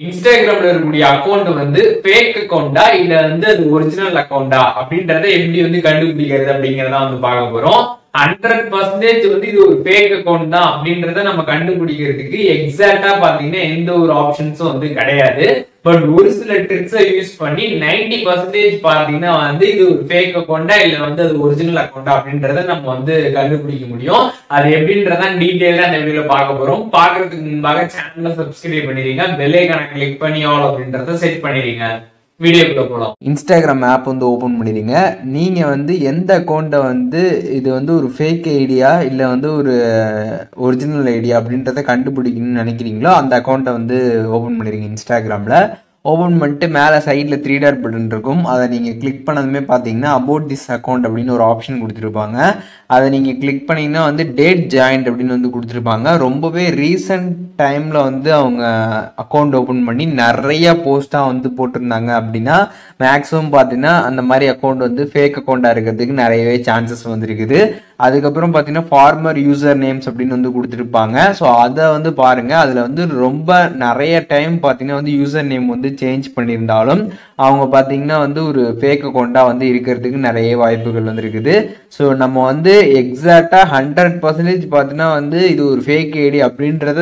இன்ஸ்டாகிராம்ல இருக்கக்கூடிய அக்கௌண்ட் வந்து ஃபேக் அக்கௌண்டா இல்ல வந்து அது ஒரிஜினல் அக்கௌண்டா அப்படின்றத எப்படி வந்து கண்டுபிடிக்கிறது அப்படிங்கறத வந்து பார்க்க போறோம். 100% வந்து இது ஒரு ஃபேக் அக்கௌண்ட் தான் அப்படின்றத நம்ம கண்டுபிடிக்கிறதுக்கு எக்ஸாக்டா பாத்தீங்கன்னா எந்த ஒரு ஆப்ஷன்ஸும் வந்து கிடையாது. பட் ஒரு சில ட்ரிக்ஸை யூஸ் பண்ணி 90% பாத்தீங்கன்னா வந்து இது ஒரு ஃபேக் அக்கௌண்டா இல்ல வந்து அது ஒரிஜினல் அக்கௌண்டா அப்படின்றத நம்ம வந்து கண்டுபிடிக்க முடியும். அது எப்படின்றத டீடைலா இந்த வீடியோல பார்க்க போறோம். பாக்குறதுக்கு முன்பாக சேனலை சப்ஸ்கிரைப் பண்ணிடுங்க, பெல் ஐகானை கிளிக் பண்ணி ஆல் அப்படின்றத செட் பண்ணிடுங்க. வீடியோக்குள்ள போலாம். இன்ஸ்டாகிராம் ஆப் வந்து ஓபன் பண்ணிடுங்க. நீங்க வந்து எந்த அக்கௌண்ட்டை வந்து இது வந்து ஒரு ஃபேக் ஐடியா இல்லை வந்து ஒரு ஒரிஜினல் ஐடியா அப்படின்றத கண்டுபிடிக்கணும்னு நினைக்கிறீங்களோ அந்த அக்கௌண்ட்டை வந்து ஓபன் பண்ணிடுங்க. இன்ஸ்டாகிராமில் ஓபன் பண்ணிட்டு மேலே சைடில் 3 டாட் பட்டன் இருக்கும். அதை நீங்கள் கிளிக் பண்ணதுமே பார்த்தீங்கன்னா அபவுட் திஸ் அக்கௌண்ட் அப்படின்னு ஒரு ஆப்ஷன் கொடுத்துருப்பாங்க. அதை நீங்கள் கிளிக் பண்ணிங்கன்னா வந்து டேட் ஜாயின்ட் அப்படின்னு வந்து கொடுத்துருப்பாங்க. ரொம்பவே ரீசன்ட் டைமில் வந்து அவங்க அக்கௌண்ட் ஓப்பன் பண்ணி நிறைய போஸ்ட்டாக வந்து போட்டிருந்தாங்க அப்படின்னா மேக்ஸிமம் பார்த்தீங்கன்னா அந்த மாதிரி அக்கௌண்ட் வந்து ஃபேக் அக்கௌண்ட்டாக இருக்கிறதுக்கு நிறையவே சான்சஸ் வந்து இருக்குது. அதுக்கப்புறம் பார்த்தீங்கன்னா ஃபார்மர் யூசர் நேம்ஸ் அப்படின்னு வந்து கொடுத்துருப்பாங்க. ஸோ அதை வந்து பாருங்கள். அதில் வந்து ரொம்ப நிறைய டைம் பார்த்தீங்கன்னா வந்து யூசர் நேம் வந்து சேஞ்ச் பண்ணியிருந்தாலும் அவங்க பார்த்தீங்கன்னா வந்து ஒரு ஃபேக் அக்கௌண்ட்டாக வந்து இருக்கிறதுக்கு நிறைய வாய்ப்புகள் வந்து இருக்குது. ஸோ நம்ம வந்து எக்ஸாக்டாக 100% பார்த்தீங்கன்னா வந்து இது ஒரு ஃபேக் ஐடி அப்படின்றத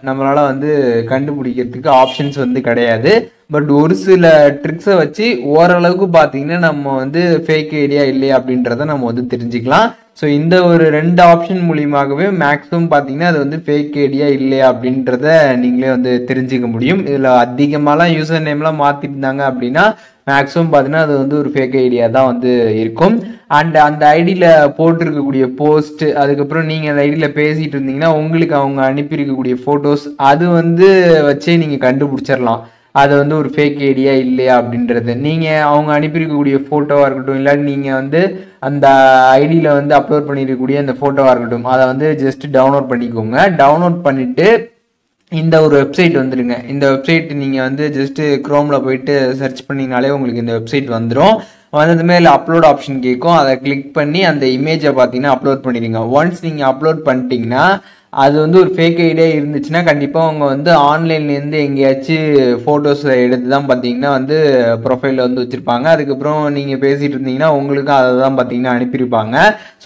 நம்மளால வந்து கண்டுபிடிக்கிறதுக்கு ஆப்ஷன்ஸ் வந்து கிடையாது. பட் ஒரு சில ட்ரிக்ஸை வச்சு ஓரளவுக்கு பார்த்தீங்கன்னா நம்ம வந்து ஃபேக் ஐடியா இல்லையா அப்படின்றத நம்ம வந்து தெரிஞ்சுக்கலாம். ஸோ இந்த ஒரு 2 ஆப்ஷன் மூலியமாகவே மேக்ஸிமம் பார்த்தீங்கன்னா அது வந்து ஃபேக் ஐடியா இல்லையா அப்படின்றத நீங்களே வந்து தெரிஞ்சுக்க முடியும். இதில் அதிகமாகலாம் யூசர் நேம்லாம் மாற்றிருந்தாங்க அப்படின்னா மேக்ஸிமம் பார்த்தீங்கன்னா அது வந்து ஒரு ஃபேக் ஐடியா தான் வந்து இருக்கும். அண்ட் அந்த ஐடியில் போட்டிருக்கக்கூடிய போஸ்ட், அதுக்கப்புறம் நீங்கள் அந்த ஐடியில் பேசிகிட்டு இருந்தீங்கன்னா உங்களுக்கு அவங்க அனுப்பியிருக்கக்கூடிய ஃபோட்டோஸ் அது வந்து வச்சே நீங்கள் கண்டுபிடிச்சிடலாம் அது வந்து ஒரு ஃபேக் ஐடியா இல்லையா அப்படின்றது. நீங்கள் அவங்க அனுப்பியிருக்கக்கூடிய ஃபோட்டோவாக இருக்கட்டும், இல்லாட்டி நீங்கள் வந்து அந்த ஐடியில் வந்து அப்லோட் பண்ணியிருக்கக்கூடிய அந்த ஃபோட்டோவாக இருக்கட்டும், அதை வந்து ஜஸ்ட் டவுன்லோட் பண்ணிக்கோங்க. டவுன்லோட் பண்ணிவிட்டு இந்த ஒரு வெப்சைட் வந்துடுங்க. இந்த வெப்சைட் நீங்கள் வந்து ஜஸ்ட்டு க்ரோமில் போயிட்டு சர்ச் பண்ணிங்கனாலே உங்களுக்கு இந்த வெப்சைட் வந்துடும். வந்ததுமே இல்லை அப்லோட் ஆப்ஷன் கேட்கும். அதை கிளிக் பண்ணி அந்த இமேஜை பார்த்தீங்கன்னா அப்லோட் பண்ணிடுங்க. ஒன்ஸ் நீங்கள் அப்லோட் பண்ணிட்டீங்கன்னா அது வந்து ஒரு ஃபேக் ஐடியா இருந்துச்சுன்னா கண்டிப்பாக அவங்க வந்து ஆன்லைன்லேருந்து எங்கேயாச்சும் ஃபோட்டோஸ் எடுத்து தான் பார்த்தீங்கன்னா வந்து ப்ரொஃபைலில் வந்து வச்சுருப்பாங்க. அதுக்கப்புறம் நீங்கள் பேசிகிட்டு இருந்தீங்கன்னா உங்களுக்கும் அதை தான் பார்த்தீங்கன்னா அனுப்பியிருப்பாங்க.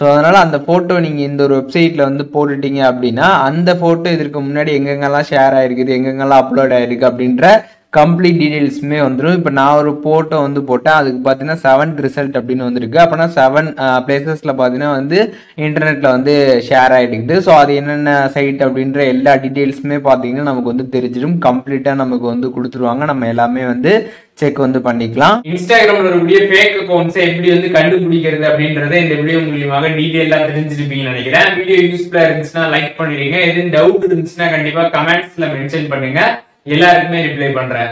ஸோ அதனால் அந்த ஃபோட்டோ நீங்கள் இந்த ஒரு வெப்சைட்டில் வந்து போட்டுட்டீங்க அப்படின்னா அந்த ஃபோட்டோ இதற்கு முன்னாடி எங்கெங்கெல்லாம் ஷேர் ஆகிருக்குது, எங்கெங்கெல்லாம் அப்லோட் ஆகிருக்கு அப்படின்ற கம்ப்ளீட் டீடைல்ஸுமே வந்துடும். இப்போ நான் ஒரு ஃபோட்டோ வந்து போட்டேன், அதுக்கு பார்த்தீங்கன்னா 7 ரிசல்ட் அப்படின்னு வந்துருக்கு. அப்போனா 7 பிளேசஸில் பார்த்தீங்கன்னா வந்து இன்டர்நெட்டில் வந்து ஷேர் ஆகிட்டுக்குது. ஸோ அது என்னென்ன சைட் அப்படின்ற எல்லா டீட்டெயில்ஸுமே பார்த்தீங்கன்னா நமக்கு வந்து தெரிஞ்சிடும். கம்ப்ளீட்டாக நமக்கு வந்து கொடுத்துருவாங்க. நம்ம எல்லாமே வந்து செக் வந்து பண்ணிக்கலாம். இன்ஸ்டாகிராம்ல இருக்கக்கூடிய ஃபேக் அக்கௌண்ட்ஸை எப்படி வந்து கண்டுபிடிக்கிறது அப்படின்றத இந்த வீடியோ மூலியமாக டீடைலா தெரிஞ்சிருப்பீங்கன்னு நினைக்கிறேன். வீடியோ யூஸ்ஃபுல்லா இருந்துச்சுன்னா லைக் பண்ணிடுங்க. எதுவும் டவுட் இருந்துச்சுன்னா கண்டிப்பா கமெண்ட்ஸ்ல மென்ஷன் பண்ணுங்க. எல்லாருக்குமே ரிப்ளை பண்றேன்.